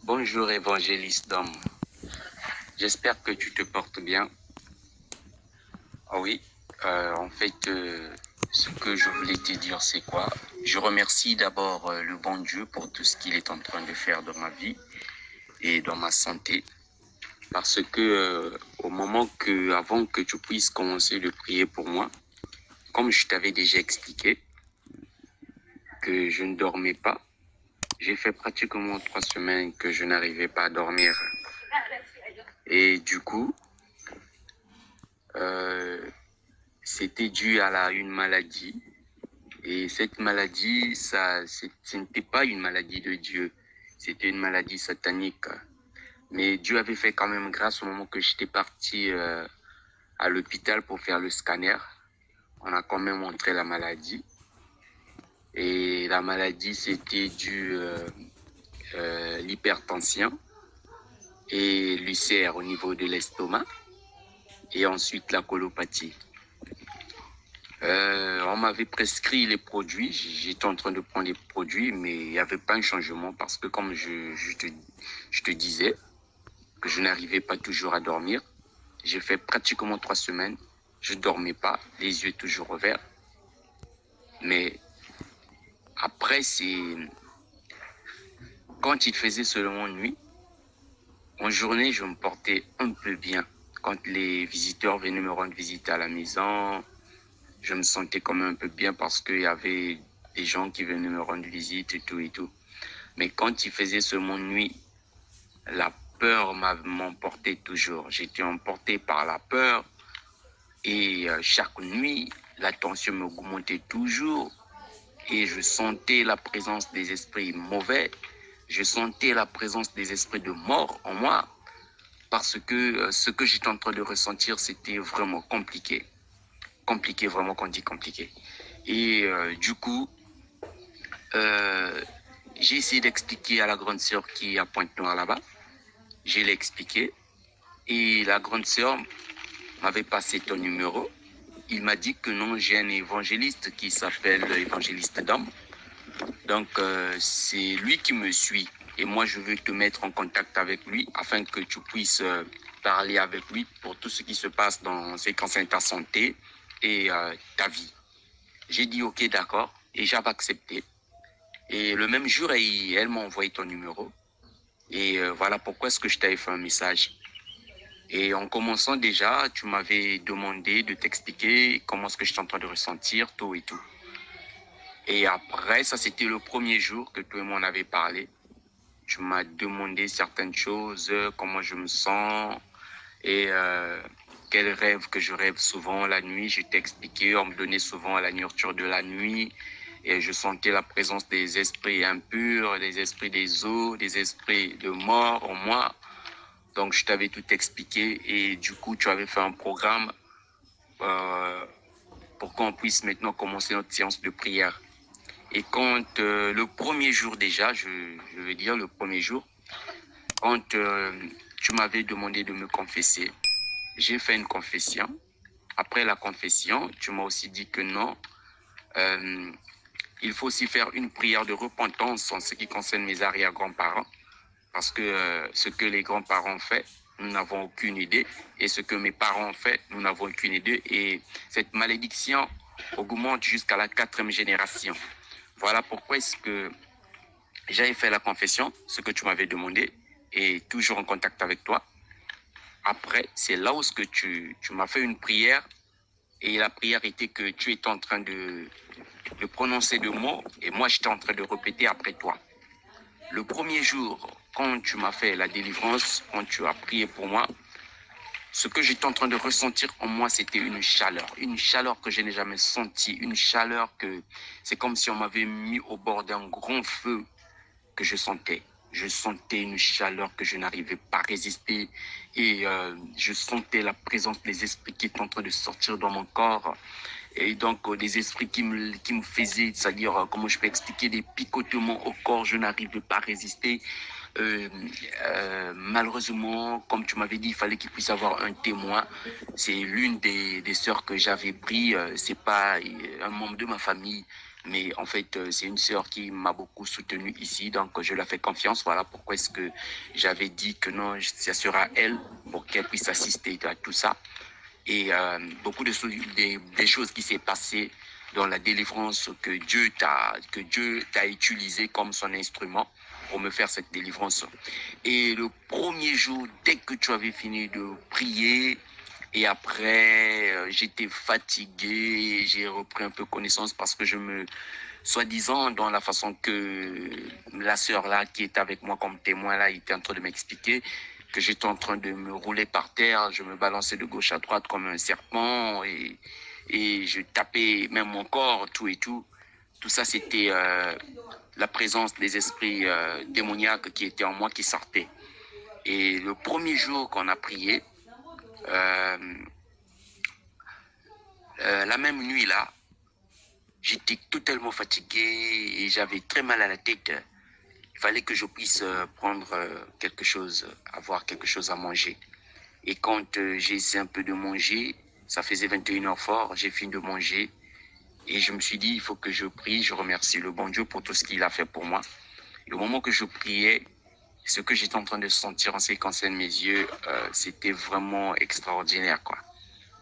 Bonjour évangéliste d'homme, j'espère que tu te portes bien. Ah oui, en fait, ce que je voulais te dire, c'est quoi? Je remercie d'abord le bon Dieu pour tout ce qu'il est en train de faire dans ma vie et dans ma santé. Parce que avant que tu puisses commencer de prier pour moi, comme je t'avais déjà expliqué que je ne dormais pas, j'ai fait pratiquement 3 semaines que je n'arrivais pas à dormir. Et du coup, c'était dû à une maladie. Et cette maladie, ce n'était pas une maladie de Dieu. C'était une maladie satanique. Mais Dieu avait fait quand même grâce au moment que j'étais parti à l'hôpital pour faire le scanner. On a quand même montré la maladie. Et la maladie, c'était dû l'hypertension et l'ulcère au niveau de l'estomac. Et ensuite la colopathie. On m'avait prescrit les produits, j'étais en train de prendre les produits, mais il n'y avait pas un changement parce que comme je te disais, que je n'arrivais pas toujours à dormir. J'ai fait pratiquement 3 semaines, je ne dormais pas, les yeux toujours ouverts. Mais après, quand il faisait seulement nuit, en journée, je me portais un peu bien. Quand les visiteurs venaient me rendre visite à la maison, je me sentais quand même un peu bien parce qu'il y avait des gens qui venaient me rendre visite et tout et tout. Mais quand il faisait seulement nuit, la peur m'emportait toujours. J'étais emporté par la peur et chaque nuit, la tension m'augmentait toujours et je sentais la présence des esprits mauvais. Je sentais la présence des esprits de mort en moi parce que ce que j'étais en train de ressentir, c'était vraiment compliqué. Compliqué, vraiment, quand on dit compliqué. Et du coup, j'ai essayé d'expliquer à la grande sœur qui est à Pointe-Noire là-bas. Je l'ai expliqué. Et la grande sœur m'avait passé ton numéro. Il m'a dit que non, j'ai un évangéliste qui s'appelle évangéliste d'homme. Donc, c'est lui qui me suit. Et moi, je veux te mettre en contact avec lui afin que tu puisses parler avec lui pour tout ce qui se passe dans ce qui concerne ta santé et ta vie. J'ai dit ok, d'accord, et j'avais accepté. Et le même jour, elle m'a envoyé ton numéro. Et voilà pourquoi est-ce que je t'avais fait un message. Et en commençant déjà, tu m'avais demandé de t'expliquer comment est-ce que je suis en train de ressentir, tout et tout. Et après, ça c'était le premier jour que tu m'en avais parlé. Tu m'as demandé certaines choses, comment je me sens et quels rêves que je rêve souvent la nuit. Je t'ai expliqué, on me donnait souvent la nourriture de la nuit et je sentais la présence des esprits impurs, des esprits des eaux, des esprits de mort en moi. Donc, je t'avais tout expliqué et du coup, tu avais fait un programme pour qu'on puisse maintenant commencer notre séance de prière. Et quand le premier jour déjà, je veux dire le premier jour, quand tu m'avais demandé de me confesser, j'ai fait une confession. Après la confession, tu m'as aussi dit que non, il faut aussi faire une prière de repentance en ce qui concerne mes arrière-grands-parents. Parce que ce que les grands-parents ont fait, nous n'avons aucune idée. Et ce que mes parents ont fait, nous n'avons aucune idée. Et cette malédiction augmente jusqu'à la 4e génération. Voilà pourquoi est-ce que j'avais fait la confession, ce que tu m'avais demandé, et toujours en contact avec toi. Après, c'est là où ce que tu m'as fait une prière. Et la prière était que tu étais en train de prononcer des mots. Et moi, j'étais en train de répéter après toi. Le premier jour, quand tu m'as fait la délivrance, quand tu as prié pour moi, ce que j'étais en train de ressentir en moi, c'était une chaleur que je n'ai jamais sentie, une chaleur que c'est comme si on m'avait mis au bord d'un grand feu que je sentais. Je sentais une chaleur que je n'arrivais pas à résister et je sentais la présence des esprits qui étaient en train de sortir dans mon corps. Et donc, des esprits qui me faisaient, c'est-à-dire, comment je peux expliquer, des picotements au corps, je n'arrivais pas à résister. Malheureusement, comme tu m'avais dit, il fallait qu'il puisse avoir un témoin. C'est l'une des sœurs que j'avais pris. C'est pas un membre de ma famille, Mais en fait, c'est une sœur qui m'a beaucoup soutenu ici, donc je lui fais confiance. Voilà pourquoi est-ce que j'avais dit que non, ça sera elle pour qu'elle puisse assister à tout ça. Et beaucoup des choses qui s'est passées dans la délivrance que Dieu t'a utilisé comme son instrument pour me faire cette délivrance. Et le premier jour, dès que tu avais fini de prier, et après, j'étais fatigué, j'ai repris un peu connaissance parce que soi-disant, dans la façon que la sœur là, qui est avec moi comme témoin là, était en train de m'expliquer, que j'étais en train de me rouler par terre, je me balançais de gauche à droite comme un serpent et je tapais même mon corps, tout et tout. Tout ça, c'était la présence des esprits démoniaques qui étaient en moi qui sortaient. Et le premier jour qu'on a prié, la même nuit là, j'étais totalement fatigué et j'avais très mal à la tête. Il fallait que je puisse prendre quelque chose, avoir quelque chose à manger. Et quand j'ai essayé un peu de manger, ça faisait 21h fort, j'ai fini de manger. Et je me suis dit, il faut que je prie, je remercie le bon Dieu pour tout ce qu'il a fait pour moi. Et au moment que je priais, ce que j'étais en train de sentir en ce qui concerne mes yeux, c'était vraiment extraordinaire, quoi.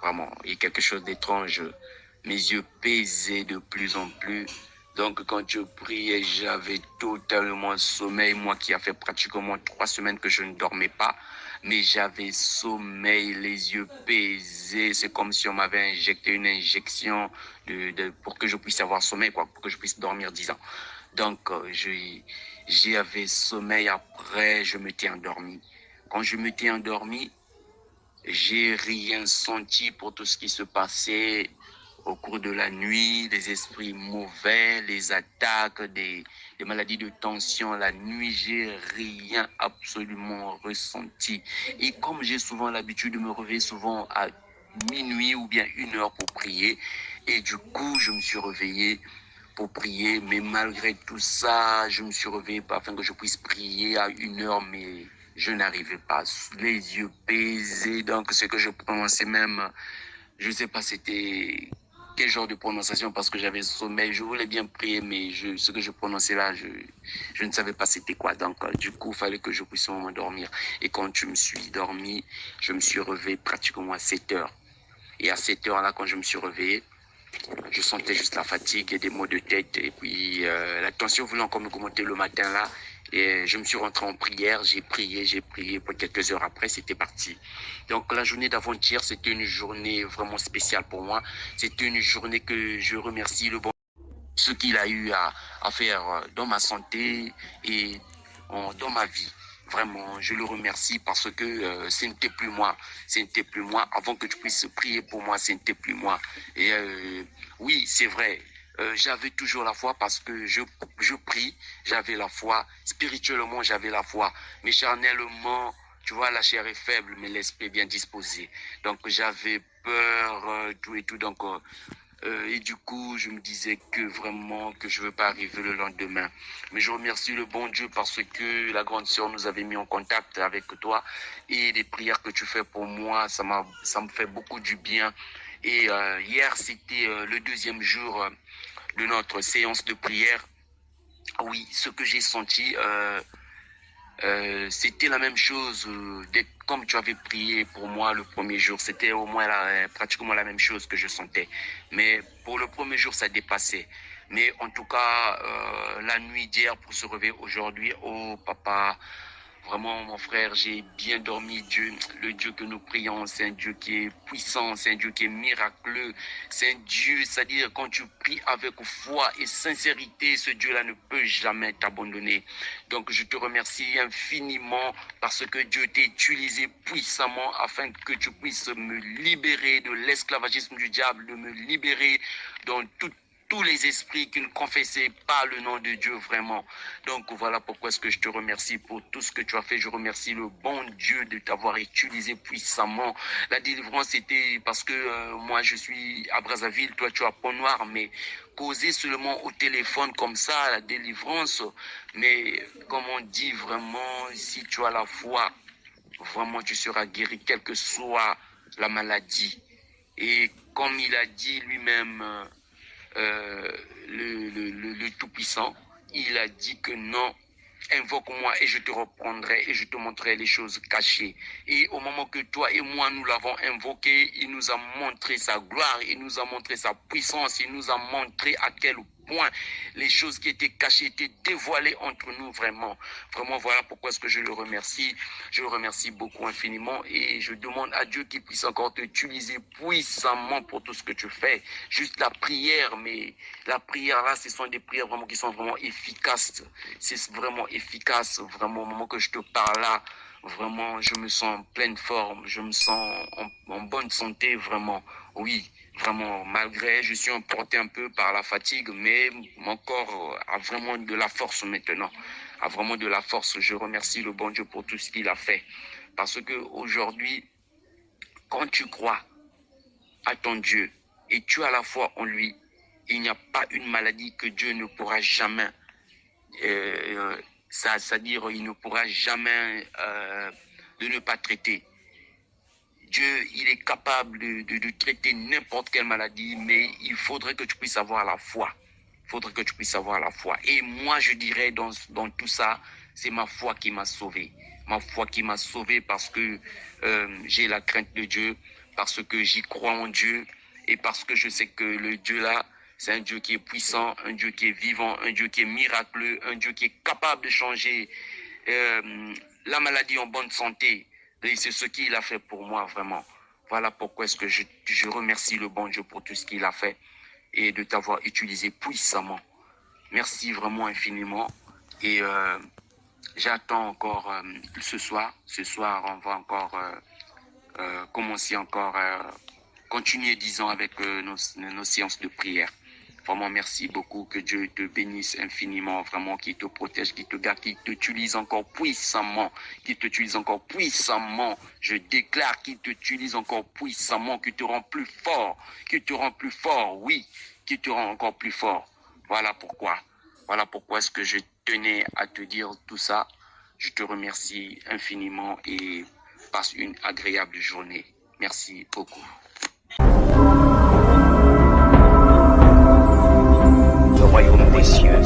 Vraiment, il y a quelque chose d'étrange. Mes yeux pesaient de plus en plus. Donc, quand je priais, j'avais totalement sommeil. Moi qui a fait pratiquement 3 semaines que je ne dormais pas, mais j'avais sommeil, les yeux pesés. C'est comme si on m'avait injecté une injection pour que je puisse avoir sommeil, quoi, pour que je puisse dormir 10 ans. Donc, j'avais sommeil. Après, je m'étais endormi. Quand je m'étais endormi, j'ai rien senti pour tout ce qui se passait au cours de la nuit, les esprits mauvais, les attaques, des maladies de tension. La nuit, j'ai rien absolument ressenti. Et comme j'ai souvent l'habitude de me réveiller souvent à minuit ou bien 1h pour prier, et du coup, je me suis réveillé pour prier, mais malgré tout ça, je me suis réveillé afin que je puisse prier à 1h, mais je n'arrivais pas, les yeux pesés, donc ce que je prononçais même, je ne sais pas c'était quel genre de prononciation parce que j'avais sommeil, je voulais bien prier, mais ce que je prononçais là, je ne savais pas c'était quoi, donc du coup, il fallait que je puisse m'endormir. Et quand je me suis dormi, je me suis réveillé pratiquement à 7h. Et à 7h là, quand je me suis réveillé, je sentais juste la fatigue et des maux de tête. Et puis, la tension voulant encore me commenter le matin là. Et je me suis rentré en prière. J'ai prié. Pour quelques heures après, c'était parti. Donc, la journée d'avant-hier, c'était une journée vraiment spéciale pour moi. C'était une journée que je remercie le bon ce qu'il a eu à faire dans ma santé et dans ma vie. Vraiment, je le remercie parce que ce n'était plus moi. Ce n'était plus moi. Avant que tu puisses prier pour moi, ce n'était plus moi. Et oui, c'est vrai. J'avais toujours la foi parce que je prie, j'avais la foi. Spirituellement, j'avais la foi. Mais charnellement, tu vois, la chair est faible, mais l'esprit est bien disposé. Donc, j'avais peur, tout et tout. Donc, et du coup, je me disais que vraiment, que je ne veux pas arriver le lendemain. Mais je remercie le bon Dieu parce que la grande sœur nous avait mis en contact avec toi. Et les prières que tu fais pour moi, ça me fait beaucoup du bien. Et hier, c'était le deuxième jour de notre séance de prière. Oui, ce que j'ai senti, c'était la même chose. Comme tu avais prié pour moi le premier jour, c'était au moins pratiquement la même chose que je sentais. Mais pour le premier jour, ça dépassait. Mais en tout cas, la nuit d'hier pour se réveiller aujourd'hui, oh papa, vraiment mon frère, j'ai bien dormi. Dieu, le Dieu que nous prions, c'est un Dieu qui est puissant, c'est un Dieu qui est miraculeux, c'est un Dieu, c'est-à-dire quand tu pries avec foi et sincérité, ce Dieu-là ne peut jamais t'abandonner. Donc je te remercie infiniment parce que Dieu t'a utilisé puissamment afin que tu puisses me libérer de l'esclavagisme du diable, de me libérer dans toute tous les esprits qui ne confessaient pas le nom de Dieu vraiment. Donc voilà pourquoi est-ce que je te remercie pour tout ce que tu as fait. Je remercie le bon Dieu de t'avoir utilisé puissamment. La délivrance c'était parce que moi je suis à Brazzaville, toi tu es à Pont-Noir, mais causer seulement au téléphone comme ça, la délivrance. Mais comme on dit vraiment, si tu as la foi, vraiment tu seras guéri quelle que soit la maladie. Et comme il a dit lui-même, le Tout-Puissant. Il a dit que non, invoque-moi et je te reprendrai et je te montrerai les choses cachées. Et au moment que toi et moi nous l'avons invoqué, il nous a montré sa gloire, il nous a montré sa puissance, il nous a montré à quel point les choses qui étaient cachées étaient dévoilées entre nous vraiment. Vraiment, voilà pourquoi est-ce que je le remercie. Je le remercie beaucoup infiniment et je demande à Dieu qu'il puisse encore t'utiliser puissamment pour tout ce que tu fais. Juste la prière, mais la prière là, ce sont des prières vraiment qui sont vraiment efficaces. C'est vraiment efficace, vraiment au moment que je te parle là. Vraiment, je me sens en pleine forme, je me sens en bonne santé, vraiment. Oui, vraiment, malgré, je suis emporté un peu par la fatigue, mais mon corps a vraiment de la force maintenant. A vraiment de la force. Je remercie le bon Dieu pour tout ce qu'il a fait. Parce que aujourd'hui, quand tu crois à ton Dieu et tu as la foi en lui, il n'y a pas une maladie que Dieu ne pourra jamais c'est-à-dire il ne pourra jamais de ne pas traiter. Dieu, il est capable de traiter n'importe quelle maladie, mais il faudrait que tu puisses avoir la foi. Il faudrait que tu puisses avoir la foi. Et moi, je dirais dans tout ça, c'est ma foi qui m'a sauvé. Ma foi qui m'a sauvé parce que j'ai la crainte de Dieu, parce que j'y crois en Dieu et parce que je sais que le Dieu là, c'est un Dieu qui est puissant, un Dieu qui est vivant, un Dieu qui est miraculeux, un Dieu qui est capable de changer la maladie en bonne santé. Et c'est ce qu'il a fait pour moi vraiment. Voilà pourquoi est-ce que je remercie le bon Dieu pour tout ce qu'il a fait et de t'avoir utilisé puissamment. Merci vraiment infiniment. Et j'attends encore ce soir. Ce soir, on va encore commencer encore, continuer, disons, avec nos séances de prière. Vraiment, merci beaucoup. Que Dieu te bénisse infiniment, vraiment, qu'il te protège, qu'il te garde, qu'il t'utilise encore puissamment, qu'il t'utilise encore puissamment. Je déclare qu'il t'utilise encore puissamment, qu'il te rend plus fort, oui, qu'il te rend encore plus fort. Voilà pourquoi est-ce que je tenais à te dire tout ça. Je te remercie infiniment et passe une agréable journée. Merci beaucoup. Le royaume des cieux